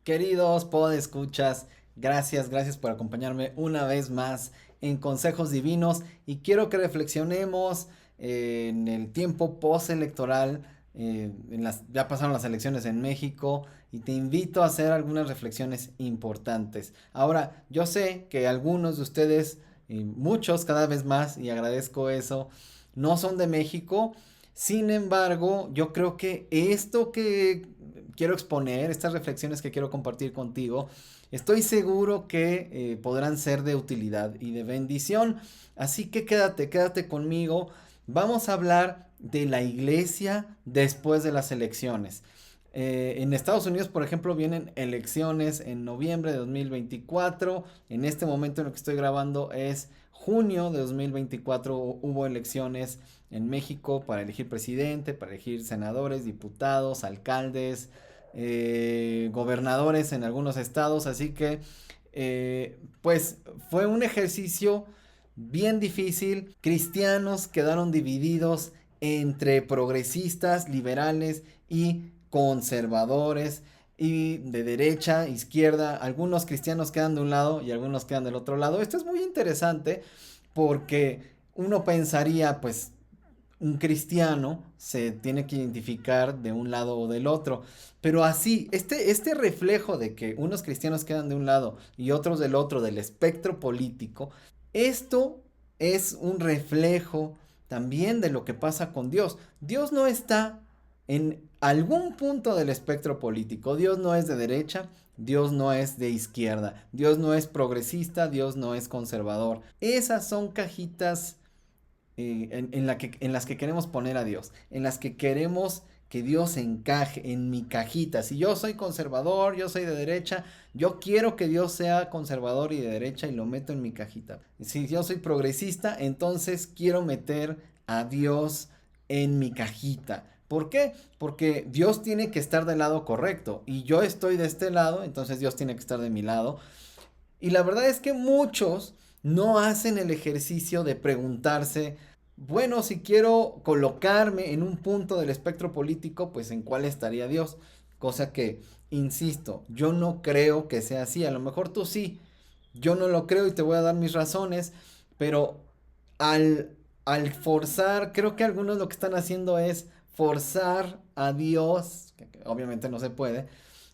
Queridos podescuchas, gracias por acompañarme una vez más en Consejos Divinos y quiero que reflexionemos en el tiempo postelectoral. Ya pasaron las elecciones en México y te invito a hacer algunas reflexiones importantes. Ahora, yo sé que algunos de ustedes, muchos cada vez más, y agradezco eso, no son de México. Sin embargo, yo creo que esto que quiero exponer, estas reflexiones que quiero compartir contigo, estoy seguro que podrán ser de utilidad y de bendición. Así que quédate conmigo. Vamos a hablar de la iglesia después de las elecciones. En Estados Unidos, por ejemplo, vienen elecciones en noviembre de 2024. En este momento en el que estoy grabando es junio de 2024. Hubo elecciones en México para elegir presidente, para elegir senadores, diputados, alcaldes, gobernadores en algunos estados. Así que, pues fue un ejercicio bien difícil. Cristianos quedaron divididos entre progresistas, liberales y conservadores y de derecha, izquierda. Algunos cristianos quedan de un lado y algunos quedan del otro lado. Esto es muy interesante porque uno pensaría, pues, un cristiano se tiene que identificar de un lado o del otro. Pero así, este reflejo de que unos cristianos quedan de un lado y otros del otro, del espectro político, esto es un reflejo también de lo que pasa con Dios. Dios no está en algún punto del espectro político. Dios no es de derecha, Dios no es de izquierda, Dios no es progresista, Dios no es conservador. Esas son cajitas en las que queremos poner a Dios, en las que queremos que Dios encaje en mi cajita. Si yo soy conservador, yo soy de derecha, yo quiero que Dios sea conservador y de derecha y lo meto en mi cajita. Si yo soy progresista, entonces quiero meter a Dios en mi cajita. ¿Por qué? Porque Dios tiene que estar del lado correcto y yo estoy de este lado, entonces Dios tiene que estar de mi lado. Y la verdad es que muchos no hacen el ejercicio de preguntarse, bueno, si quiero colocarme en un punto del espectro político, pues en cuál estaría Dios. Cosa que, insisto, yo no creo que sea así. A lo mejor tú sí. Yo no lo creo y te voy a dar mis razones. Pero al forzar, creo que algunos lo que están haciendo es forzar a Dios, que obviamente no se puede,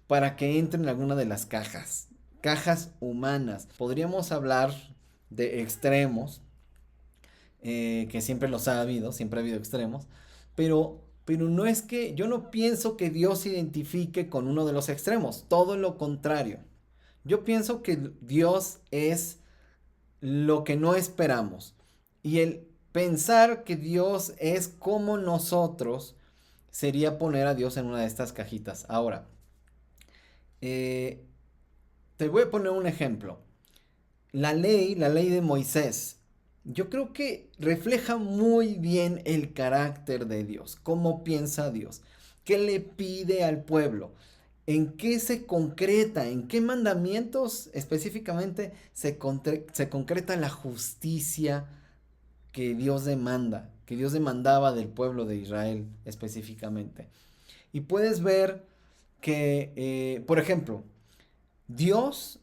para que entre en alguna de las cajas. Cajas humanas. Podríamos hablar de extremos, que siempre los ha habido, siempre ha habido extremos, pero no es que, yo no pienso que Dios se identifique con uno de los extremos, todo lo contrario. Yo pienso que Dios es lo que no esperamos. Y el pensar que Dios es como nosotros sería poner a Dios en una de estas cajitas. Ahora, eh, te voy a poner un ejemplo. La ley de Moisés, yo creo que refleja muy bien el carácter de Dios, cómo piensa Dios, qué le pide al pueblo, en qué se concreta, en qué mandamientos específicamente se concreta la justicia que Dios demanda, que Dios demandaba del pueblo de Israel específicamente. Y puedes ver que, por ejemplo, a Dios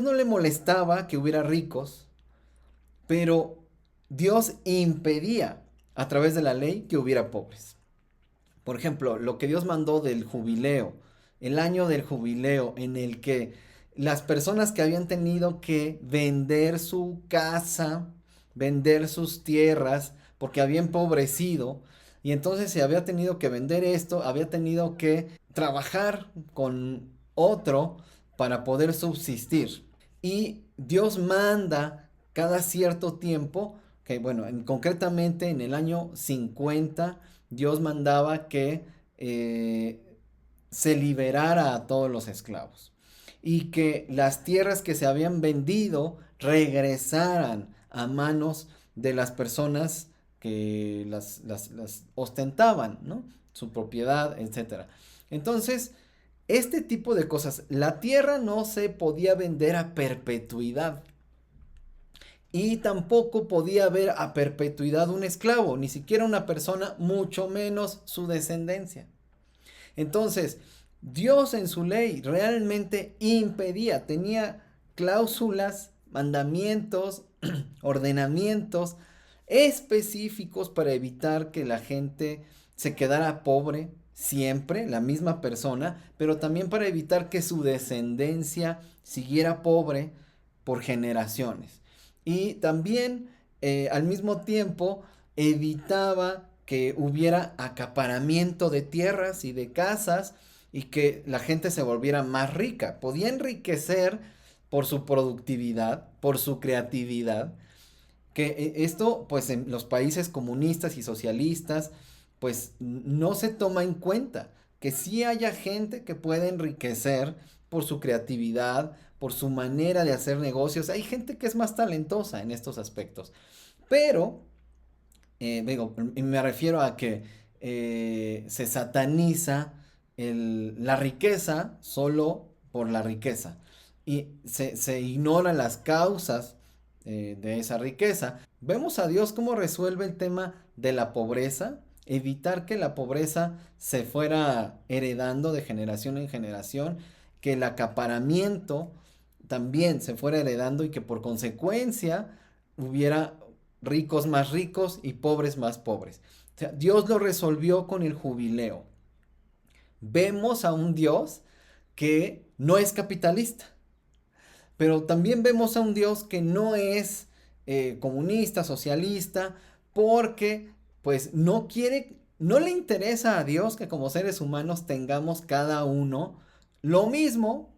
no le molestaba que hubiera ricos, pero Dios impedía a través de la ley que hubiera pobres. Por ejemplo, lo que Dios mandó del jubileo, el año del jubileo en el que las personas que habían tenido que vender su casa, vender sus tierras, porque habían empobrecido, y entonces se había tenido que vender esto, había tenido que trabajar con otro para poder subsistir. Y Dios manda cada cierto tiempo, que bueno, concretamente en el año 50, Dios mandaba que se liberara a todos los esclavos y que las tierras que se habían vendido regresaran a manos de las personas que las ostentaban, ¿no? Su propiedad, etcétera. Entonces, este tipo de cosas, la tierra no se podía vender a perpetuidad. Y tampoco podía haber a perpetuidad un esclavo, ni siquiera una persona, mucho menos su descendencia. Entonces, Dios en su ley realmente impedía, tenía cláusulas, mandamientos, ordenamientos específicos para evitar que la gente se quedara pobre siempre, la misma persona, pero también para evitar que su descendencia siguiera pobre por generaciones. Y también al mismo tiempo evitaba que hubiera acaparamiento de tierras y de casas y que la gente se volviera más rica. Podía enriquecer por su productividad, por su creatividad, que esto pues en los países comunistas y socialistas pues no se toma en cuenta, que sí haya gente que puede enriquecer por su creatividad, por su manera de hacer negocios. Hay gente que es más talentosa en estos aspectos, pero digo, me refiero a que se sataniza la riqueza solo por la riqueza y se ignoran las causas de esa riqueza. Vemos a Dios cómo resuelve el tema de la pobreza, evitar que la pobreza se fuera heredando de generación en generación, que el acaparamiento también se fuera heredando y que por consecuencia hubiera ricos más ricos y pobres más pobres. O sea, Dios lo resolvió con el jubileo. Vemos a un Dios que no es capitalista, pero también vemos a un Dios que no es comunista, socialista, porque pues no quiere, no le interesa a Dios que como seres humanos tengamos cada uno lo mismo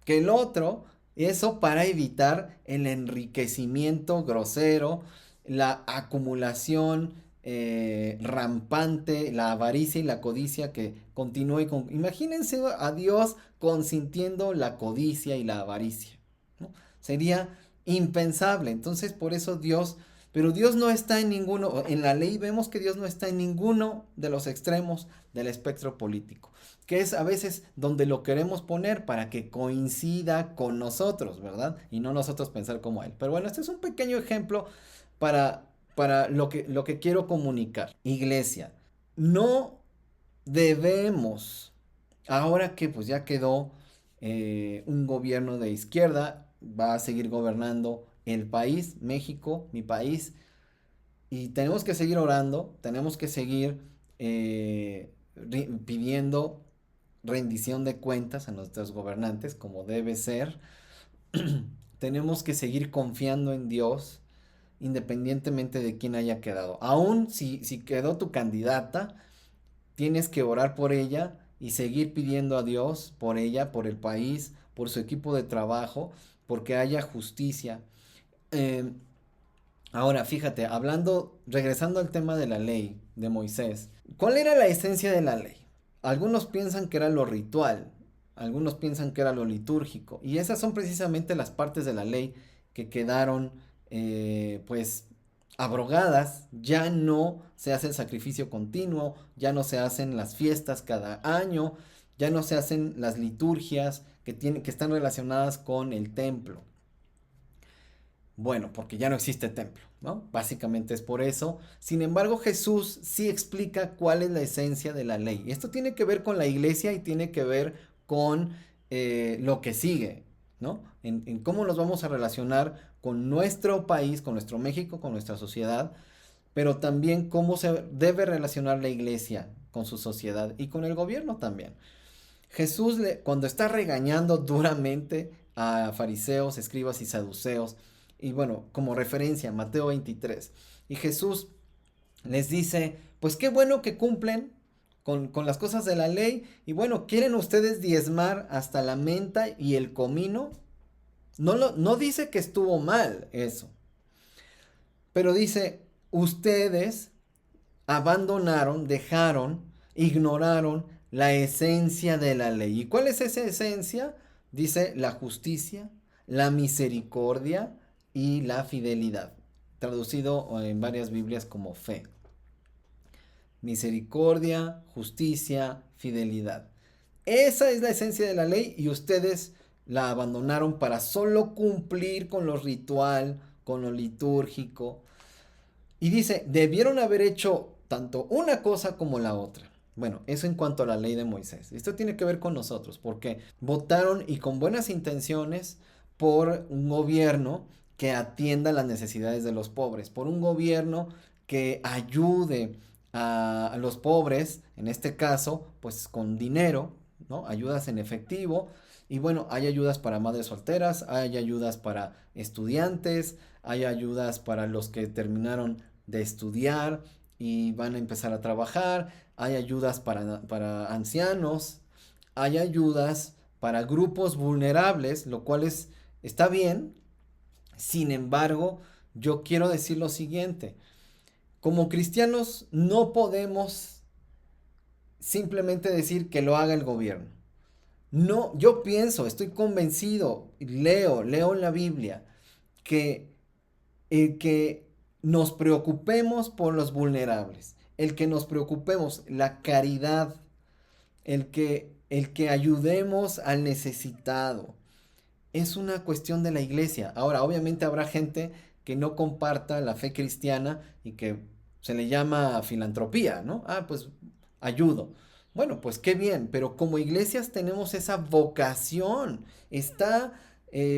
que el otro, eso para evitar el enriquecimiento grosero, la acumulación rampante, la avaricia y la codicia que continúe con... Imagínense a Dios consintiendo la codicia y la avaricia, ¿no? Sería impensable. Entonces por eso Dios... Pero Dios no está en ninguno, en la ley vemos que Dios no está en ninguno de los extremos del espectro político, que es a veces donde lo queremos poner para que coincida con nosotros, ¿verdad? Y no nosotros pensar como Él. Pero bueno, este es un pequeño ejemplo para lo que quiero comunicar. Iglesia, no debemos, ahora que pues ya quedó un gobierno de izquierda, va a seguir gobernando el país, México, mi país, y tenemos que seguir orando, tenemos que seguir pidiendo rendición de cuentas a nuestros gobernantes, como debe ser. Tenemos que seguir confiando en Dios, independientemente de quién haya quedado. Aún si quedó tu candidata, tienes que orar por ella y seguir pidiendo a Dios por ella, por el país, por su equipo de trabajo, porque haya justicia. Eh, Ahora, fíjate, regresando al tema de la ley de Moisés, ¿cuál era la esencia de la ley? Algunos piensan que era lo ritual, algunos piensan que era lo litúrgico, y esas son precisamente las partes de la ley que quedaron, pues, abrogadas. Ya no se hace el sacrificio continuo, ya no se hacen las fiestas cada año, ya no se hacen las liturgias que están relacionadas con el templo. Bueno, porque ya no existe templo, ¿no? Básicamente es por eso. Sin embargo, Jesús sí explica cuál es la esencia de la ley. Y esto tiene que ver con la iglesia y tiene que ver con lo que sigue, ¿no? En cómo nos vamos a relacionar con nuestro país, con nuestro México, con nuestra sociedad, pero también cómo se debe relacionar la iglesia con su sociedad y con el gobierno también. Jesús, cuando está regañando duramente a fariseos, escribas y saduceos, y bueno, como referencia, Mateo 23, y Jesús les dice, pues qué bueno que cumplen con las cosas de la ley, y bueno, ¿quieren ustedes diezmar hasta la menta y el comino? No dice que estuvo mal eso, pero dice, ustedes abandonaron, dejaron, ignoraron la esencia de la ley. ¿Y cuál es esa esencia? Dice la justicia, la misericordia y la fidelidad. Traducido en varias Biblias como fe. Misericordia, justicia, fidelidad. Esa es la esencia de la ley y ustedes la abandonaron para solo cumplir con lo ritual, con lo litúrgico. Y dice, debieron haber hecho tanto una cosa como la otra. Bueno, eso en cuanto a la ley de Moisés. Esto tiene que ver con nosotros, porque votaron y con buenas intenciones por un gobierno que atienda las necesidades de los pobres, por un gobierno que ayude a los pobres, en este caso, pues con dinero, ¿no? Ayudas en efectivo. Y bueno, hay ayudas para madres solteras, hay ayudas para estudiantes, hay ayudas para los que terminaron de estudiar y van a empezar a trabajar, hay ayudas para ancianos, hay ayudas para grupos vulnerables, lo cual está bien. Sin embargo, yo quiero decir lo siguiente, como cristianos no podemos simplemente decir que lo haga el gobierno. No, yo pienso, estoy convencido, leo en la Biblia que el que nos preocupemos por los vulnerables, el que nos preocupemos, la caridad, el que ayudemos al necesitado, es una cuestión de la iglesia. Ahora, obviamente habrá gente que no comparta la fe cristiana y que se le llama filantropía, ¿no? Ah, pues ayudo. Bueno, pues qué bien, pero como iglesias tenemos esa vocación, está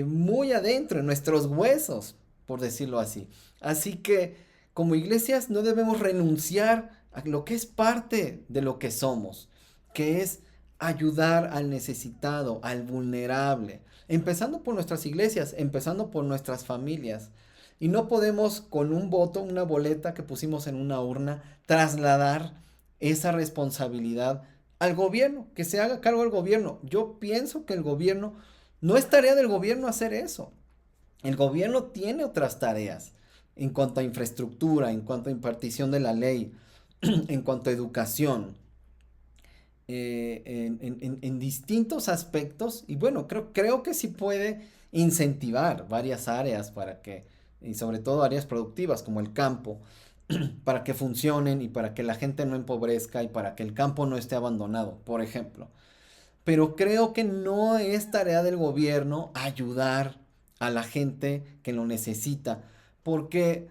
muy adentro, en nuestros huesos, por decirlo así. Así que como iglesias no debemos renunciar a lo que es parte de lo que somos, que es ayudar al necesitado, al vulnerable, empezando por nuestras iglesias, empezando por nuestras familias. Y no podemos con un voto, una boleta que pusimos en una urna, trasladar esa responsabilidad al gobierno, que se haga cargo el gobierno. Yo pienso que el gobierno, no es tarea del gobierno hacer eso. El gobierno tiene otras tareas en cuanto a infraestructura, en cuanto a impartición de la ley, en cuanto a educación, en distintos aspectos. Y bueno, creo que sí puede incentivar varias áreas para que, y sobre todo áreas productivas como el campo, para que funcionen y para que la gente no empobrezca y para que el campo no esté abandonado, por ejemplo. Pero creo que no es tarea del gobierno ayudar a la gente que lo necesita, porque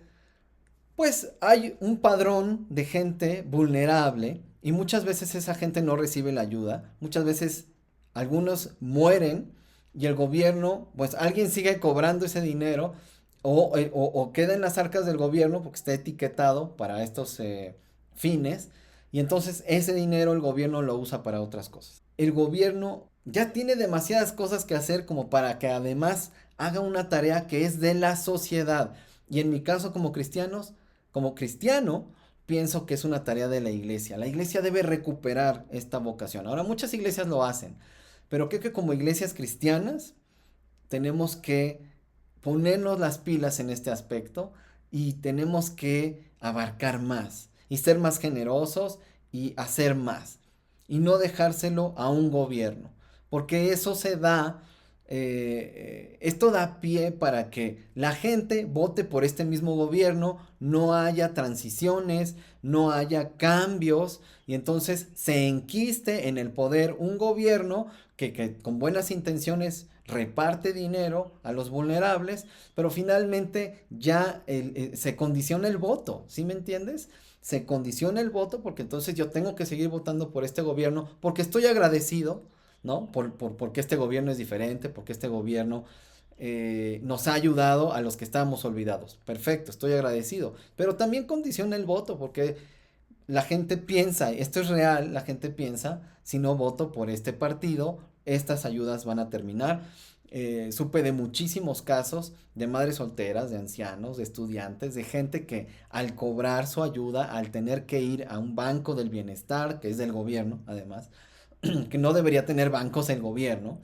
pues hay un padrón de gente vulnerable y muchas veces esa gente no recibe la ayuda, muchas veces algunos mueren y el gobierno, pues alguien sigue cobrando ese dinero o queda en las arcas del gobierno porque está etiquetado para estos fines y entonces ese dinero el gobierno lo usa para otras cosas. El gobierno ya tiene demasiadas cosas que hacer como para que además haga una tarea que es de la sociedad. Y en mi caso como cristiano, pienso que es una tarea de la iglesia. La iglesia debe recuperar esta vocación. Ahora, muchas iglesias lo hacen, pero creo que como iglesias cristianas tenemos que ponernos las pilas en este aspecto y tenemos que abarcar más y ser más generosos y hacer más y no dejárselo a un gobierno, porque eso esto da pie para que la gente vote por este mismo gobierno, no haya transiciones, no haya cambios y entonces se enquiste en el poder un gobierno que con buenas intenciones reparte dinero a los vulnerables, pero finalmente ya se condiciona el voto, ¿sí me entiendes? Se condiciona el voto porque entonces yo tengo que seguir votando por este gobierno porque estoy agradecido, ¿no? Porque este gobierno es diferente, porque este gobierno nos ha ayudado a los que estábamos olvidados. Perfecto, estoy agradecido, pero también condiciona el voto porque la gente piensa, esto es real, la gente piensa, si no voto por este partido, estas ayudas van a terminar. Supe de muchísimos casos de madres solteras, de ancianos, de estudiantes, de gente que al cobrar su ayuda, al tener que ir a un banco del bienestar, que es del gobierno, además, que no debería tener bancos el gobierno,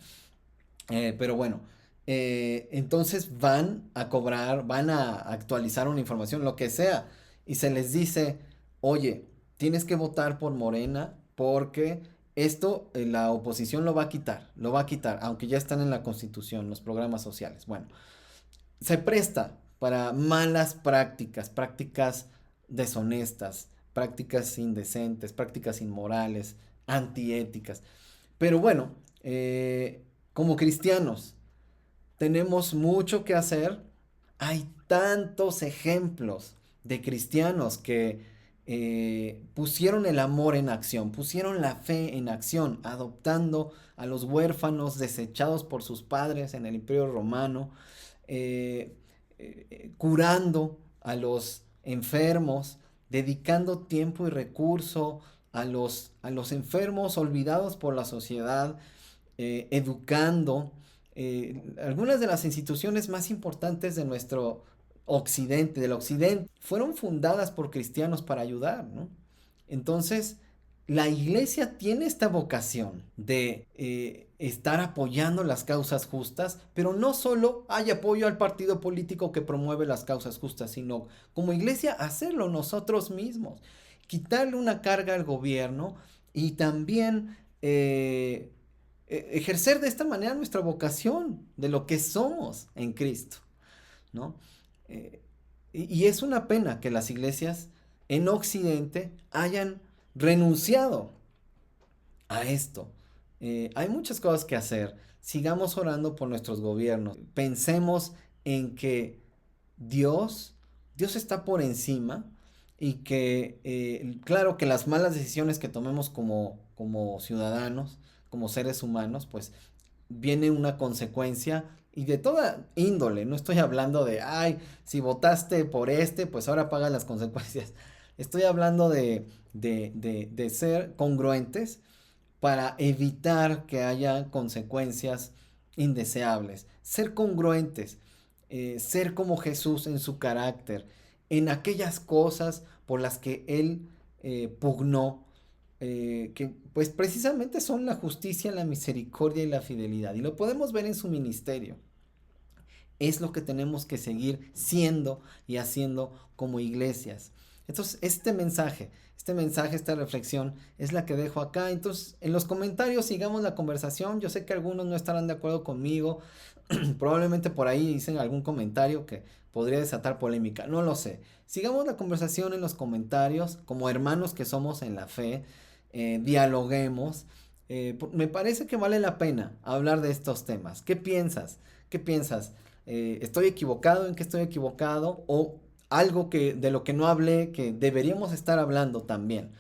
pero bueno, entonces van a cobrar, van a actualizar una información, lo que sea, y se les dice, oye, tienes que votar por Morena porque esto la oposición lo va a quitar, aunque ya están en la Constitución, los programas sociales. Bueno, se presta para malas prácticas, prácticas deshonestas, prácticas indecentes, prácticas inmorales, antiéticas. Pero bueno, como cristianos, tenemos mucho que hacer. Hay tantos ejemplos de cristianos que pusieron el amor en acción, pusieron la fe en acción, adoptando a los huérfanos desechados por sus padres en el Imperio Romano, eh, curando a los enfermos, dedicando tiempo y recurso a los enfermos olvidados por la sociedad, educando. Algunas de las instituciones más importantes de nuestro occidente, del occidente, fueron fundadas por cristianos para ayudar, ¿no? Entonces, la iglesia tiene esta vocación de estar apoyando las causas justas, pero no solo hay apoyo al partido político que promueve las causas justas, sino como iglesia hacerlo nosotros mismos, quitarle una carga al gobierno y también ejercer de esta manera nuestra vocación de lo que somos en Cristo, ¿no? Eh, y es una pena que las iglesias en Occidente hayan renunciado a esto. Hay muchas cosas que hacer. Sigamos orando por nuestros gobiernos. Pensemos en que Dios, Dios está por encima y que, claro, que las malas decisiones que tomemos como ciudadanos, como seres humanos, pues viene una consecuencia y de toda índole. No estoy hablando de, ay, si votaste por pues ahora pagas las consecuencias. Estoy hablando de ser congruentes para evitar que haya consecuencias indeseables. Ser congruentes, ser como Jesús en su carácter, en aquellas cosas por las que Él pugnó, que pues precisamente son la justicia, la misericordia y la fidelidad. Y lo podemos ver en su ministerio. Es lo que tenemos que seguir siendo y haciendo como iglesias. Entonces, esta reflexión es la que dejo acá. Entonces, en los comentarios sigamos la conversación. Yo sé que algunos no estarán de acuerdo conmigo. Probablemente por ahí dicen algún comentario que podría desatar polémica. No lo sé. Sigamos la conversación en los comentarios, como hermanos que somos en la fe. Dialoguemos. Me parece que vale la pena hablar de estos temas. ¿Qué piensas? ¿Qué piensas? ¿Estoy equivocado? ¿En qué estoy equivocado? ¿O algo de lo que no hablé que deberíamos estar hablando también?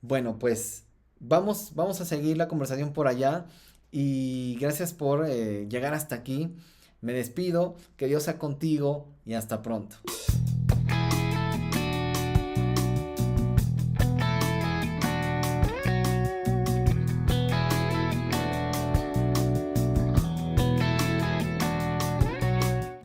Bueno, pues vamos a seguir la conversación por allá y gracias por llegar hasta aquí. Me despido, que Dios sea contigo y hasta pronto.